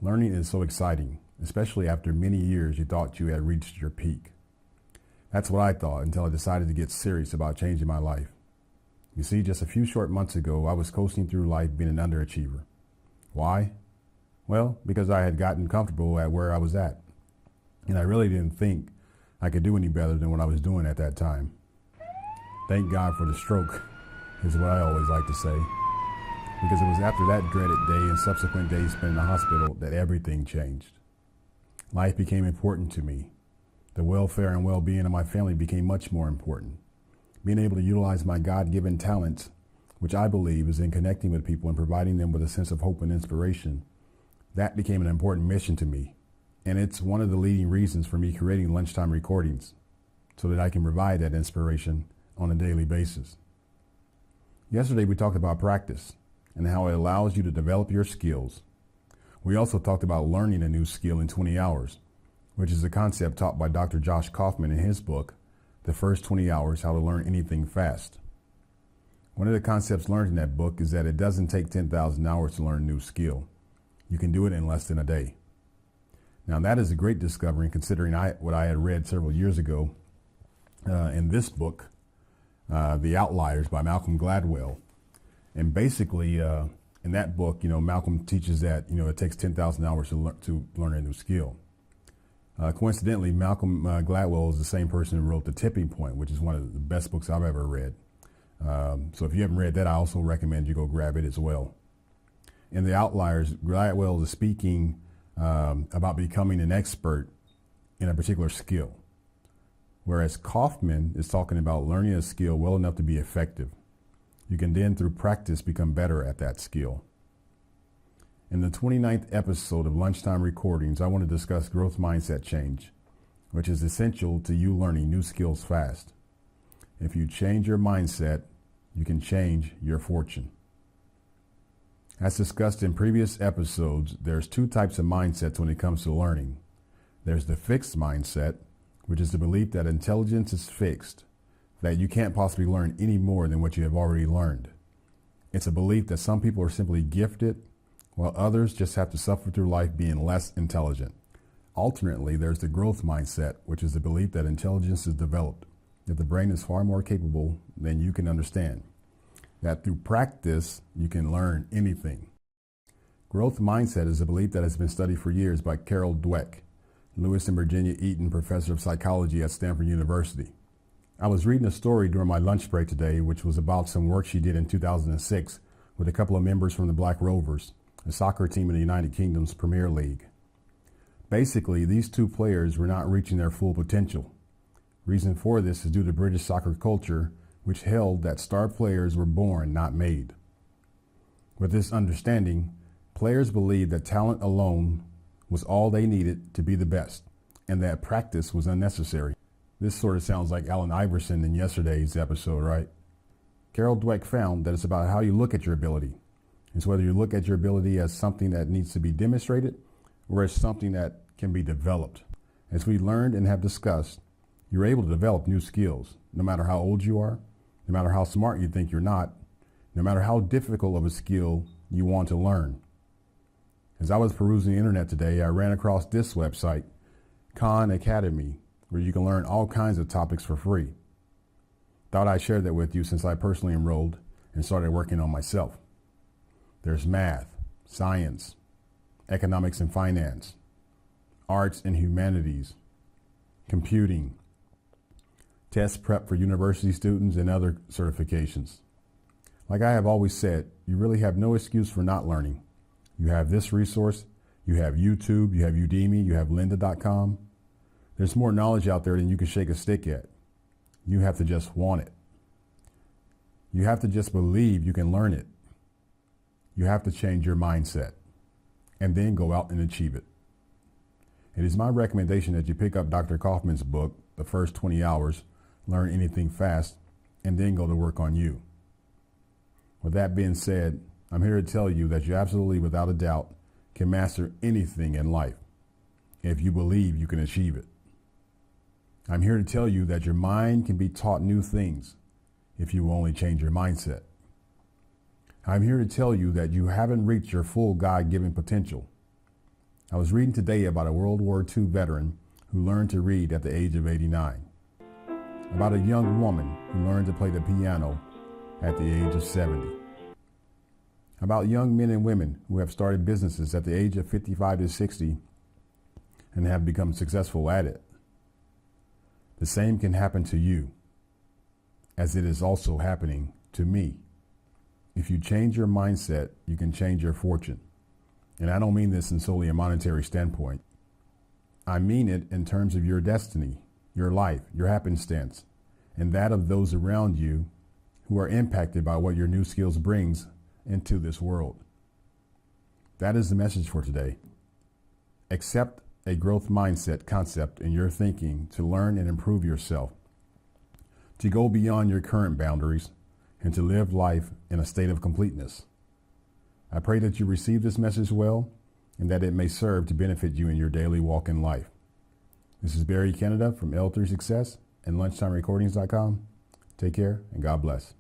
Learning is so exciting, especially after many years you thought you had reached your peak. That's what I thought until I decided to get serious about changing my life. You see, just a few short months ago, I was coasting through life being an underachiever. Why? Well, because I had gotten comfortable at where I was at, and I really didn't think I could do any better than what I was doing at that time. Thank God for the stroke, is what I always like to say, because it was after that dreaded day and subsequent days spent in the hospital that everything changed. Life became important to me. The welfare and well-being of my family became much more important. Being able to utilize my God-given talents, which I believe is in connecting with people and providing them with a sense of hope and inspiration, that became an important mission to me. And it's one of the leading reasons for me creating lunchtime recordings, so that I can provide that inspiration on a daily basis. Yesterday we talked about practice and how it allows you to develop your skills. We also talked about learning a new skill in 20 hours, which is a concept taught by Dr. Josh Kaufman in his book, The First 20 Hours, How to Learn Anything Fast. One of the concepts learned in that book is that it doesn't take 10,000 hours to learn a new skill. You can do it in less than a day. Now that is a great discovery considering what I had read several years ago in this book, The Outliers by Malcolm Gladwell. And basically in that book, Malcolm teaches that, it takes 10,000 hours to learn a new skill. Coincidentally, Malcolm Gladwell is the same person who wrote The Tipping Point, which is one of the best books I've ever read. So if you haven't read that, I also recommend you go grab it as well. In The Outliers, Gladwell is speaking about becoming an expert in a particular skill, whereas Kaufman is talking about learning a skill well enough to be effective. You can then, through practice, become better at that skill. In the 29th episode of Lunchtime Recordings, I want to discuss growth mindset change, which is essential to you learning new skills fast. If you change your mindset, you can change your fortune. As discussed in previous episodes, there's two types of mindsets when it comes to learning. There's the fixed mindset, which is the belief that intelligence is fixed, that you can't possibly learn any more than what you have already learned. It's a belief that some people are simply gifted, while others just have to suffer through life being less intelligent. Alternately, there's the growth mindset, which is the belief that intelligence is developed, that the brain is far more capable than you can understand, that through practice, you can learn anything. Growth mindset is a belief that has been studied for years by Carol Dweck, Lewis and Virginia Eaton Professor of Psychology at Stanford University. I was reading a story during my lunch break today, which was about some work she did in 2006 with a couple of members from the Black Rovers, a soccer team in the United Kingdom's Premier League. Basically, these two players were not reaching their full potential. Reason for this is due to British soccer culture, which held that star players were born, not made. With this understanding, players believed that talent alone was all they needed to be the best, and that practice was unnecessary. This sort of sounds like Allen Iverson in yesterday's episode, right? Carol Dweck found that it's about how you look at your ability. It's whether you look at your ability as something that needs to be demonstrated or as something that can be developed. As we learned and have discussed, you're able to develop new skills, no matter how old you are, no matter how smart you think you're not, no matter how difficult of a skill you want to learn. As I was perusing the internet today, I ran across this website, Khan Academy, where you can learn all kinds of topics for free. Thought I'd share that with you since I personally enrolled and started working on myself. There's math, science, economics and finance, arts and humanities, computing, test prep for university students, and other certifications. Like I have always said, you really have no excuse for not learning. You have this resource, you have YouTube, you have Udemy, you have lynda.com. There's more knowledge out there than you can shake a stick at. You have to just want it. You have to just believe you can learn it. You have to change your mindset and then go out and achieve it. It is my recommendation that you pick up Dr. Kaufman's book, The First 20 Hours, Learn Anything Fast, and then go to work on you. With that being said, I'm here to tell you that you absolutely, without a doubt, can master anything in life if you believe you can achieve it. I'm here to tell you that your mind can be taught new things if you only change your mindset. I'm here to tell you that you haven't reached your full God-given potential. I was reading today about a World War II veteran who learned to read at the age of 89. About a young woman who learned to play the piano at the age of 70. About young men and women who have started businesses at the age of 55 to 60 and have become successful at it. The same can happen to you, as it is also happening to me. If you change your mindset, you can change your fortune. And I don't mean this in solely a monetary standpoint. I mean it in terms of your destiny, your life, your happenstance, and that of those around you who are impacted by what your new skills brings into this world. That is the message for today. Accept a growth mindset concept in your thinking to learn and improve yourself, to go beyond your current boundaries, and to live life in a state of completeness. I pray that you receive this message well and that it may serve to benefit you in your daily walk in life. This is Barry Canada from L3 Success and LunchtimeRecordings.com. Take care and God bless.